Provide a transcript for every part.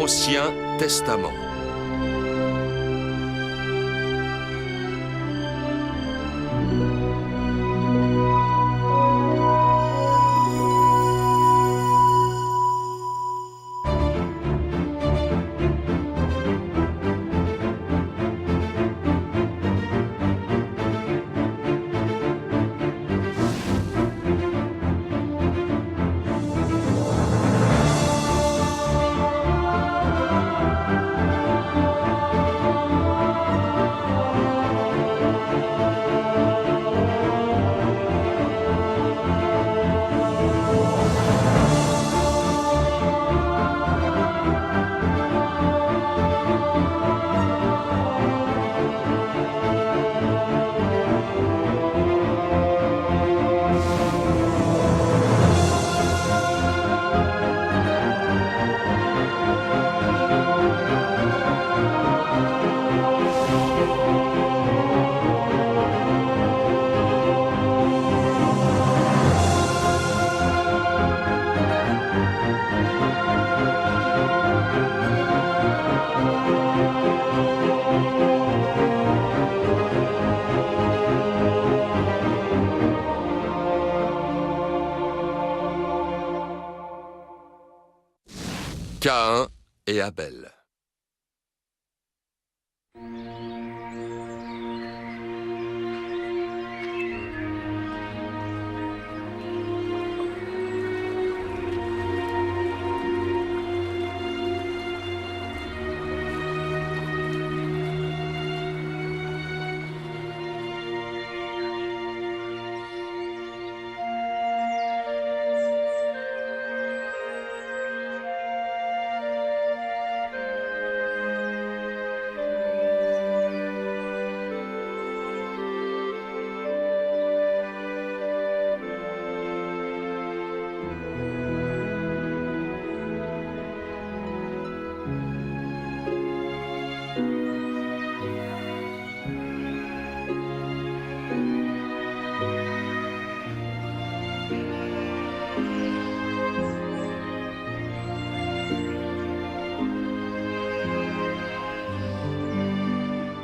Ancien Testament. Caïn et Abel.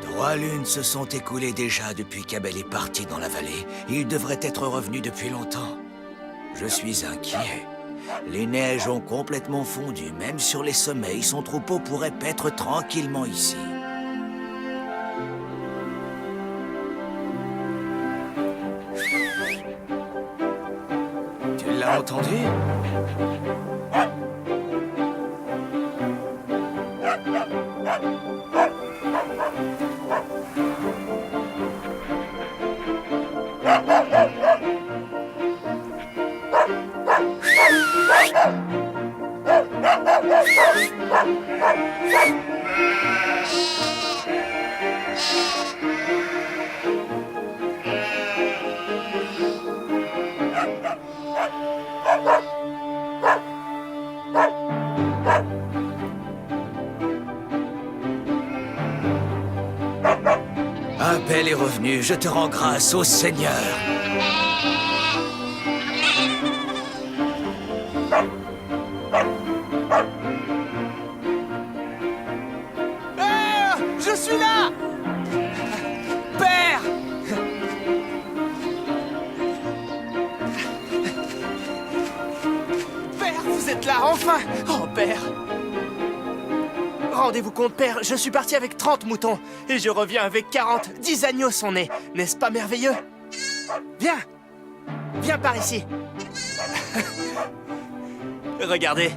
Trois lunes se sont écoulées déjà depuis qu'Abel est parti dans la vallée. Il devrait être revenu depuis longtemps. Je suis inquiet. Les neiges ont complètement fondu. Même sur les sommets, son troupeau pourrait paître tranquillement ici. Tu l'as entendu ? Abel est revenu, je te rends grâce au Seigneur. Père, je suis là! Père! Père, vous êtes là, enfin! Oh, Père! Rendez-vous compte, Père, je suis parti avec 30 moutons et je reviens avec 40. 10 agneaux sont nés. N'est-ce pas merveilleux? Viens! Viens par ici. Regardez.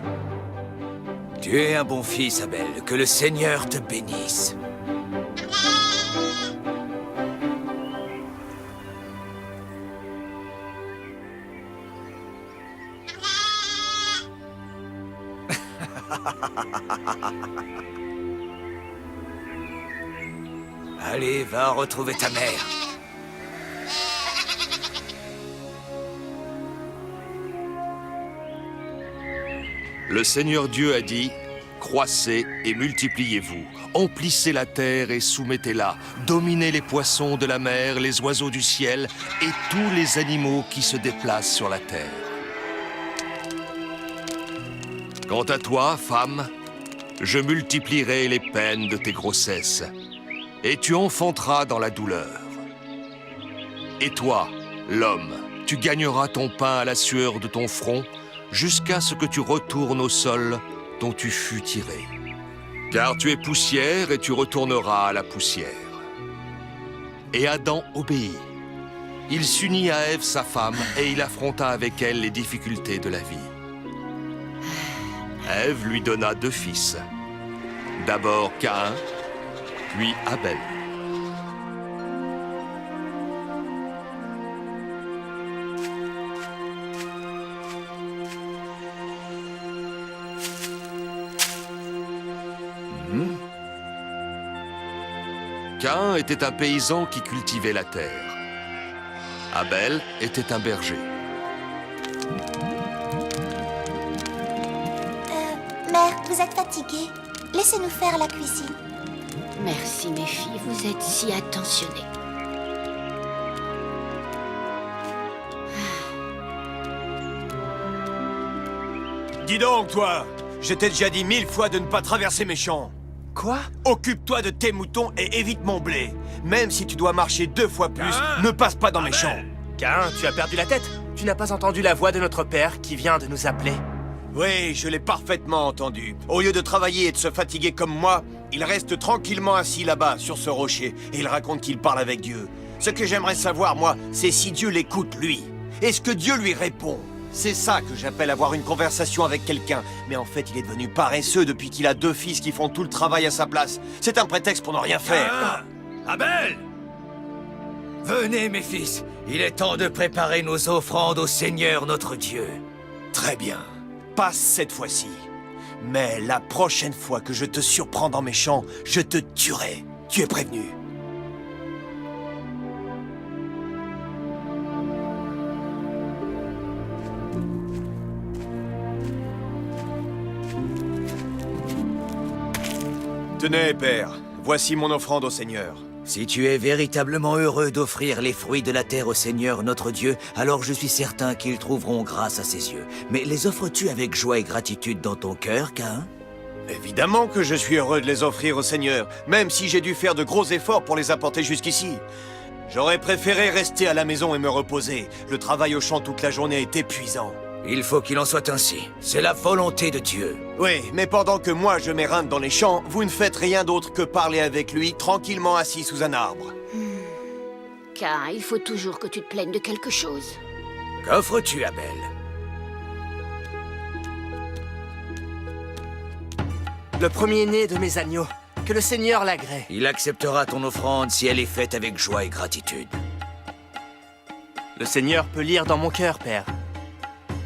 Tu es un bon fils, Abel. Que le Seigneur te bénisse. Allez, va retrouver ta mère. Le Seigneur Dieu a dit, « Croissez et multipliez-vous, emplissez la terre et soumettez-la, dominez les poissons de la mer, les oiseaux du ciel et tous les animaux qui se déplacent sur la terre. Quant à toi, femme, Je multiplierai les peines de tes grossesses, et tu enfanteras dans la douleur. Et toi, l'homme, tu gagneras ton pain à la sueur de ton front, jusqu'à ce que tu retournes au sol dont tu fus tiré. Car tu es poussière et tu retourneras à la poussière. Et Adam obéit. Il s'unit à Ève, sa femme, et il affronta avec elle les difficultés de la vie. Ève lui donna 2 fils. D'abord Caïn, puis Abel. Caïn était un paysan qui cultivait la terre. Abel était un berger. Mère, vous êtes fatiguée. Laissez-nous faire la cuisine. Merci, mes filles, vous êtes si attentionnées. Dis donc, toi! Je t'ai déjà dit 1000 fois de ne pas traverser mes champs. Quoi? Occupe-toi de tes moutons et évite mon blé. Même si tu dois marcher 2 fois plus, ne passe pas dans mes champs. Caïn, tu as perdu la tête. Tu n'as pas entendu la voix de notre père qui vient de nous appeler. Oui, je l'ai parfaitement entendu. Au lieu de travailler et de se fatiguer comme moi, il reste tranquillement assis là-bas, sur ce rocher, et il raconte qu'il parle avec Dieu. Ce que j'aimerais savoir, moi, c'est si Dieu l'écoute, lui. Est-ce que Dieu lui répond? C'est ça que j'appelle avoir une conversation avec quelqu'un. Mais en fait, il est devenu paresseux depuis qu'il a 2 fils qui font tout le travail à sa place. C'est un prétexte pour ne rien faire. Abel! Venez, mes fils. Il est temps de préparer nos offrandes au Seigneur notre Dieu. Très bien. Passe cette fois-ci. Mais la prochaine fois que je te surprends dans mes champs, je te tuerai. Tu es prévenu. Tenez, père. Voici mon offrande au Seigneur. Si tu es véritablement heureux d'offrir les fruits de la terre au Seigneur notre Dieu, alors je suis certain qu'ils trouveront grâce à ses yeux. Mais les offres-tu avec joie et gratitude dans ton cœur, Caïn? Évidemment que je suis heureux de les offrir au Seigneur, même si j'ai dû faire de gros efforts pour les apporter jusqu'ici. J'aurais préféré rester à la maison et me reposer. Le travail au champ toute la journée est épuisant. Il faut qu'il en soit ainsi. C'est la volonté de Dieu. Oui, mais pendant que moi je m'éreingle dans les champs, vous ne faites rien d'autre que parler avec lui, tranquillement assis sous un arbre. Car il faut toujours que tu te plaignes de quelque chose. Qu'offres-tu, Abel? Le premier-né de mes agneaux. Que le Seigneur l'agrée. Il acceptera ton offrande si elle est faite avec joie et gratitude. Le Seigneur peut lire dans mon cœur, Père.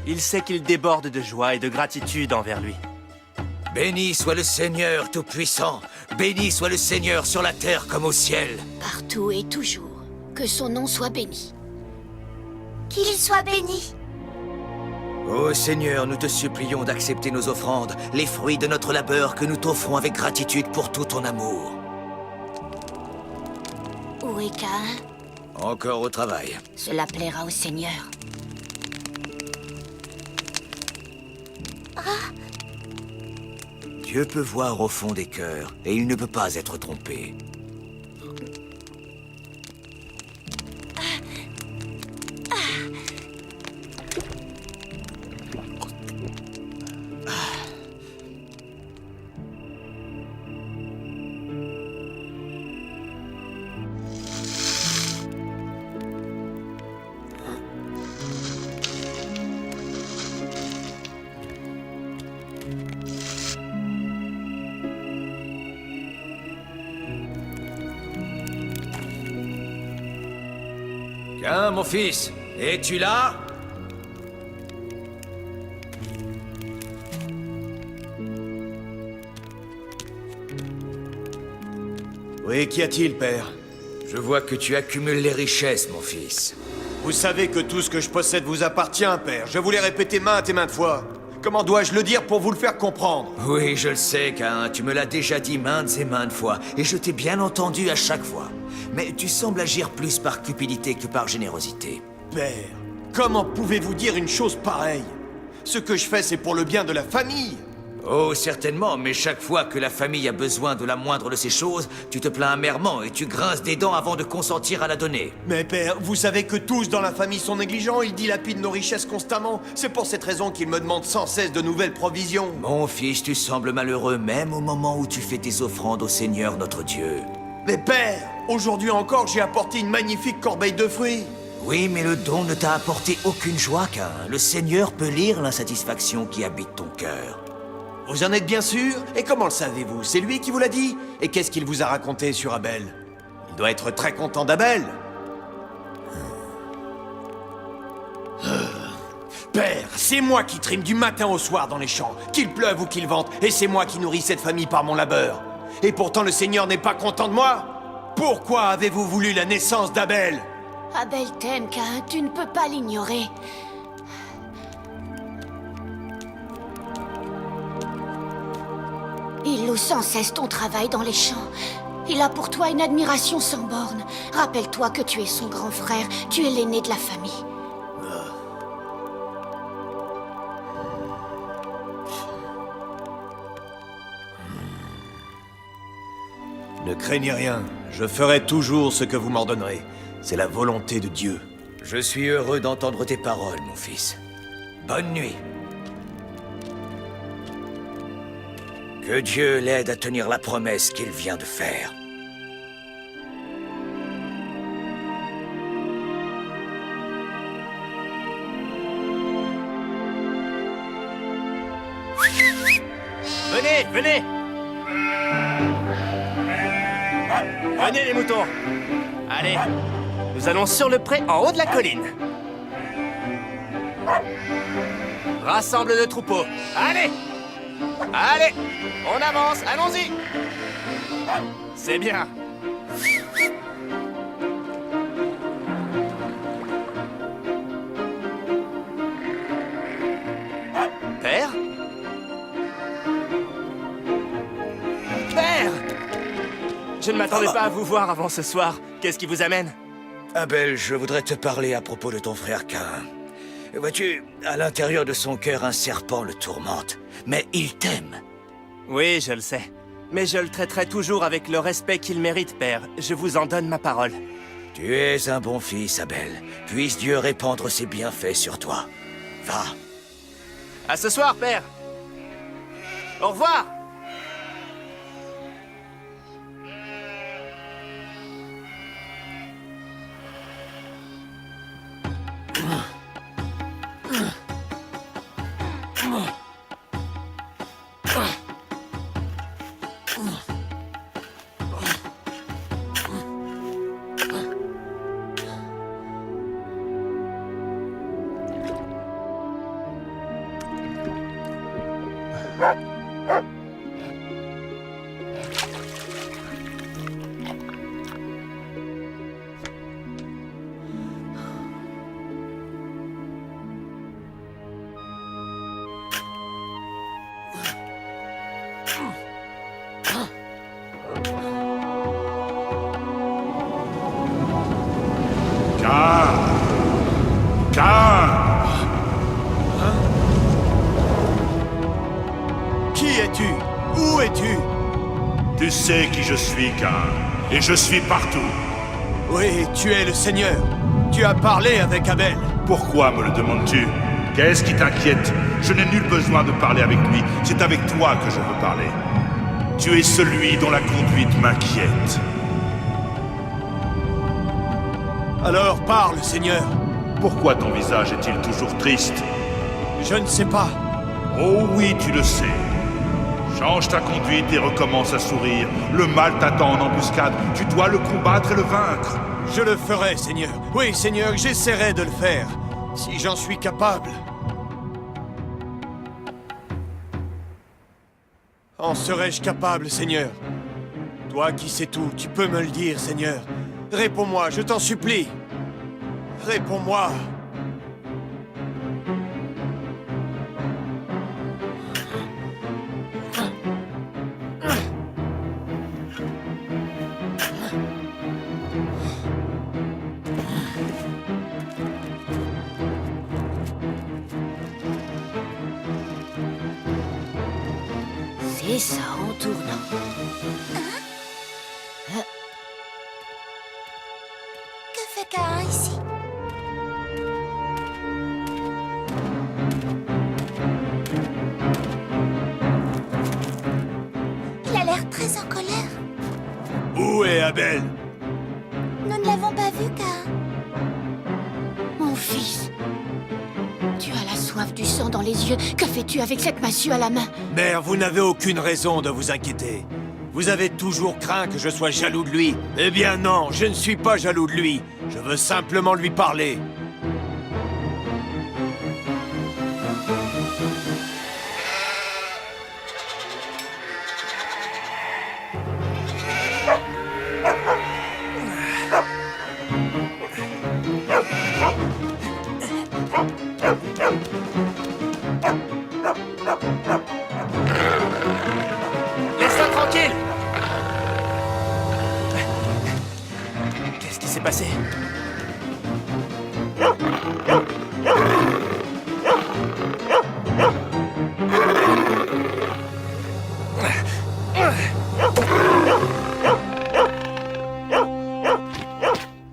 Il sait qu'il déborde de joie et de gratitude envers lui. Béni soit le Seigneur Tout-Puissant. Béni soit le Seigneur sur la terre comme au ciel. Partout et toujours. Que son nom soit béni. Qu'il soit béni. Ô Seigneur, nous te supplions d'accepter nos offrandes, les fruits de notre labeur que nous t'offrons avec gratitude pour tout ton amour. Où est Caïn? Encore au travail. Cela plaira au Seigneur. Dieu peut voir au fond des cœurs, et il ne peut pas être trompé. Caïn, mon fils, es-tu là? Oui, qu'y a-t-il, père? Je vois que tu accumules les richesses, mon fils. Vous savez que tout ce que je possède vous appartient, père. Je vous l'ai répété maintes et maintes fois. Comment dois-je le dire pour vous le faire comprendre? Oui, je le sais, Caïn, tu me l'as déjà dit maintes et maintes fois, et je t'ai bien entendu à chaque fois. Mais tu sembles agir plus par cupidité que par générosité. Père, comment pouvez-vous dire une chose pareille? Ce que je fais, c'est pour le bien de la famille. Oh, certainement, mais chaque fois que la famille a besoin de la moindre de ces choses, tu te plains amèrement et tu grinces des dents avant de consentir à la donner. Mais père, vous savez que tous dans la famille sont négligents, ils dilapident nos richesses constamment. C'est pour cette raison qu'ils me demandent sans cesse de nouvelles provisions. Mon fils, tu sembles malheureux même au moment où tu fais tes offrandes au Seigneur notre Dieu. Mais père, aujourd'hui encore, j'ai apporté une magnifique corbeille de fruits. Oui, mais le don ne t'a apporté aucune joie, Caïn. Le Seigneur peut lire l'insatisfaction qui habite ton cœur. Vous en êtes bien sûr? Et comment le savez-vous? C'est lui qui vous l'a dit? Et qu'est-ce qu'il vous a raconté sur Abel? Il doit être très content d'Abel. Père, c'est moi qui trime du matin au soir dans les champs, qu'il pleuve ou qu'il vente, et c'est moi qui nourris cette famille par mon labeur. Et pourtant le Seigneur n'est pas content de moi? Pourquoi avez-vous voulu la naissance d'Abel? Abel t'aime, Caïn, tu ne peux pas l'ignorer. Il loue sans cesse ton travail dans les champs. Il a pour toi une admiration sans borne. Rappelle-toi que tu es son grand frère, tu es l'aîné de la famille. Ne craignez rien, je ferai toujours ce que vous m'ordonnerez. C'est la volonté de Dieu. Je suis heureux d'entendre tes paroles, mon fils. Bonne nuit. Que Dieu l'aide à tenir la promesse qu'il vient de faire. Venez, venez! Venez les moutons! Allez, nous allons sur le pré en haut de la colline. Rassemble le troupeau. Allez! Allez! On avance, allons-y! C'est bien. Père? Père! Je ne m'attendais pas à vous voir avant ce soir. Qu'est-ce qui vous amène? Abel, je voudrais te parler à propos de ton frère Caïn. Vois-tu, à l'intérieur de son cœur, un serpent le tourmente. Mais il t'aime. Oui, je le sais. Mais je le traiterai toujours avec le respect qu'il mérite, père. Je vous en donne ma parole. Tu es un bon fils, Abel. Puisse Dieu répandre ses bienfaits sur toi. Va. À ce soir, père. Au revoir. Qui es-tu? Où es-tu? Tu sais qui je suis, Caïn, et je suis partout. Oui, tu es le Seigneur. Tu as parlé avec Abel. Pourquoi me le demandes-tu? Qu'est-ce qui t'inquiète? Je n'ai nul besoin de parler avec lui, c'est avec toi que je veux parler. Tu es celui dont la conduite m'inquiète. Alors parle, Seigneur. Pourquoi ton visage est-il toujours triste? Je ne sais pas. Oh oui, tu le sais. Change ta conduite et recommence à sourire. Le mal t'attend en embuscade. Tu dois le combattre et le vaincre. Je le ferai, Seigneur. Oui, Seigneur, j'essaierai de le faire. Si j'en suis capable. En serais-je capable, Seigneur? Toi qui sais tout, tu peux me le dire, Seigneur. Réponds-moi, je t'en supplie. Réponds-moi. ça en tournant. Que fait Caïn ici? Il a l'air très en colère. Où est Abel? Nous ne l'avons pas vu, Caïn. Mon fils, tu as la soif du sang dans les yeux. Que fais-tu avec cette massue à la main? Mère, vous n'avez aucune raison de vous inquiéter. Vous avez toujours craint que je sois jaloux de lui. Eh bien non, je ne suis pas jaloux de lui. Je veux simplement lui parler. Laisse-la tranquille! Qu'est-ce qui s'est passé?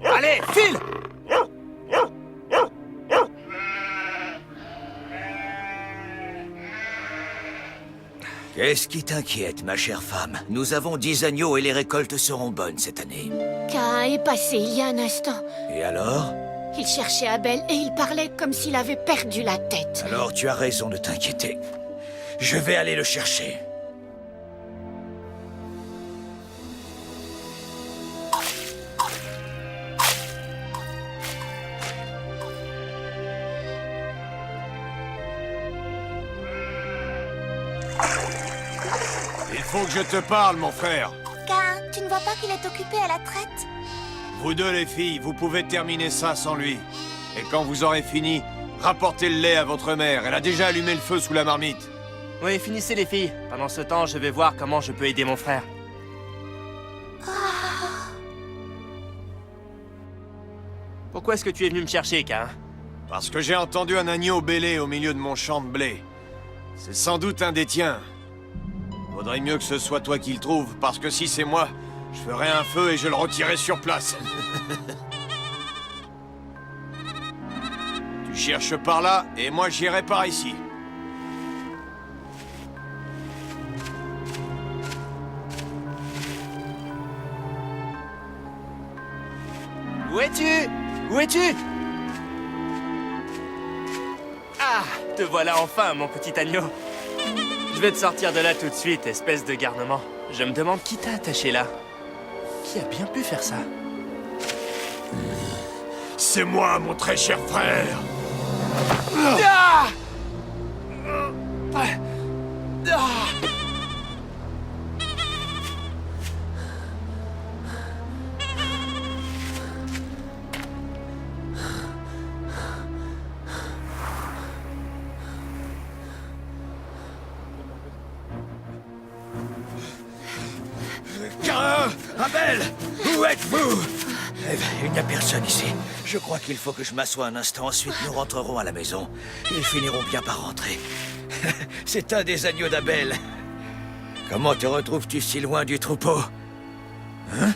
Allez, file! Qu'est-ce qui t'inquiète, ma chère femme? Nous avons 10 agneaux et les récoltes seront bonnes cette année. Caïn est passé il y a un instant. Et alors? Il cherchait Abel et il parlait comme s'il avait perdu la tête. Alors tu as raison de t'inquiéter. Je vais aller le chercher. Il faut que je te parle, mon frère. Caïn, tu ne vois pas qu'il est occupé à la traite? Vous deux, les filles, vous pouvez terminer ça sans lui. Et quand vous aurez fini, rapportez le lait à votre mère. Elle a déjà allumé le feu sous la marmite. Oui, finissez les filles. Pendant ce temps, je vais voir comment je peux aider mon frère. Pourquoi est-ce que tu es venu me chercher, Caïn? Parce que j'ai entendu un agneau bêler au milieu de mon champ de blé. C'est sans doute un des tiens. Vaudrait mieux que ce soit toi qui le trouve, parce que si c'est moi, je ferai un feu et je le retirerai sur place. Tu cherches par là, et moi j'irai par ici. Où es-tu? Où es-tu? Ah, te voilà enfin, mon petit agneau. Je vais te sortir de là tout de suite, espèce de garnement. Je me demande qui t'a attaché là. Qui a bien pu faire ça? C'est moi, mon très cher frère. Ah! Ah! Caïn! Abel! Où êtes-vous? Il n'y a personne ici. Je crois qu'il faut que je m'assoie un instant, ensuite nous rentrerons à la maison. Ils finiront bien par rentrer. C'est un des agneaux d'Abel. Comment te retrouves-tu si loin du troupeau? Hein?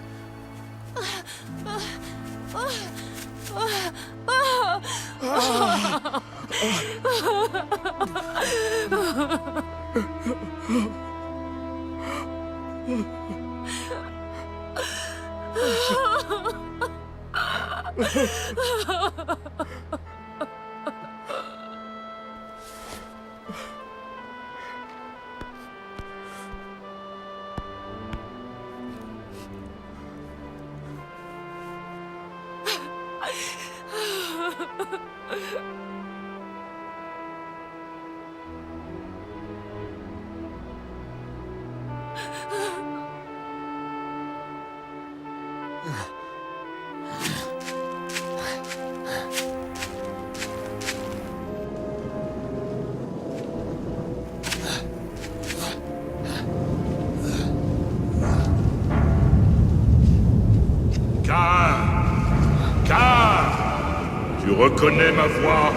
Tu reconnais ma voix?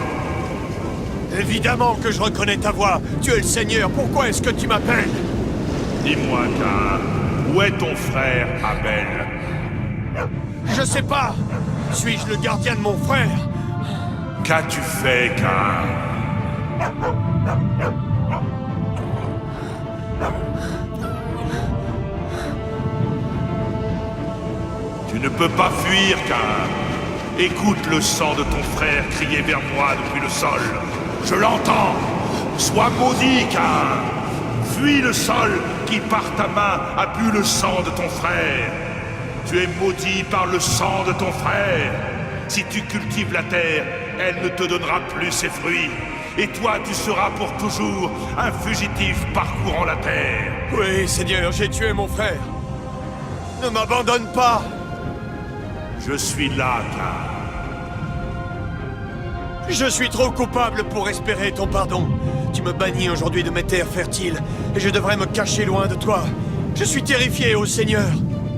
Évidemment que je reconnais ta voix. Tu es le Seigneur. Pourquoi est-ce que tu m'appelles? Dis-moi, Caïn, où est ton frère Abel? Je sais pas. Suis-je le gardien de mon frère? Qu'as-tu fait, Caïn? Tu ne peux pas fuir, Caïn. Écoute le sang de ton frère crier vers moi depuis le sol. Je l'entends. Sois maudit, Caïn. Fuis le sol qui par ta main a bu le sang de ton frère. Tu es maudit par le sang de ton frère. Si tu cultives la terre, elle ne te donnera plus ses fruits. Et toi, tu seras pour toujours un fugitif parcourant la terre. Oui, Seigneur, j'ai tué mon frère. Ne m'abandonne pas. Je suis là, Caïn. Je suis trop coupable pour espérer ton pardon. Tu me bannis aujourd'hui de mes terres fertiles, et je devrais me cacher loin de toi. Je suis terrifié, ô Seigneur.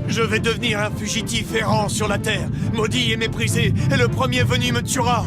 Je vais devenir un fugitif errant sur la terre, maudit et méprisé, et le premier venu me tuera.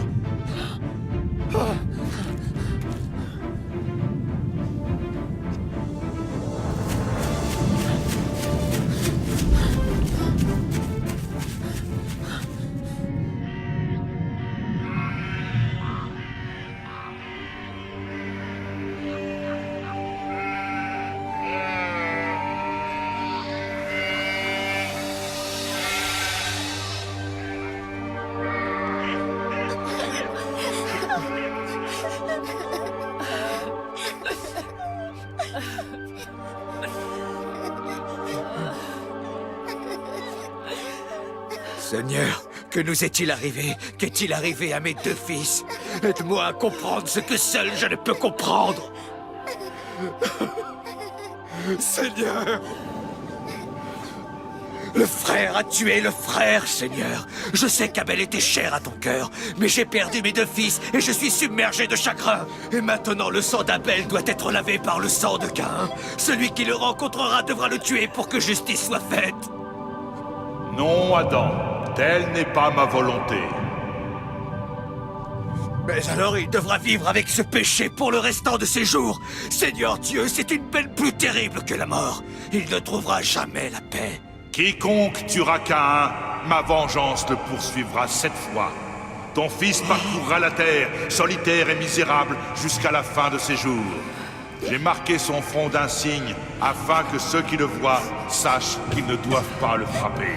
Seigneur, que nous est-il arrivé? Qu'est-il arrivé à mes deux fils? Aide-moi à comprendre ce que seul je ne peux comprendre. Seigneur! Le frère a tué le frère, Seigneur. Je sais qu'Abel était cher à ton cœur, mais j'ai perdu mes deux fils et je suis submergé de chagrin. Et maintenant, le sang d'Abel doit être lavé par le sang de Caïn. Celui qui le rencontrera devra le tuer pour que justice soit faite. Non, Adam, telle n'est pas ma volonté. Mais alors il devra vivre avec ce péché pour le restant de ses jours. Seigneur Dieu, c'est une peine plus terrible que la mort. Il ne trouvera jamais la paix. Quiconque tuera Caïn, ma vengeance le poursuivra 7 fois. Ton fils parcourra la terre, solitaire et misérable, jusqu'à la fin de ses jours. J'ai marqué son front d'un signe, afin que ceux qui le voient sachent qu'ils ne doivent pas le frapper.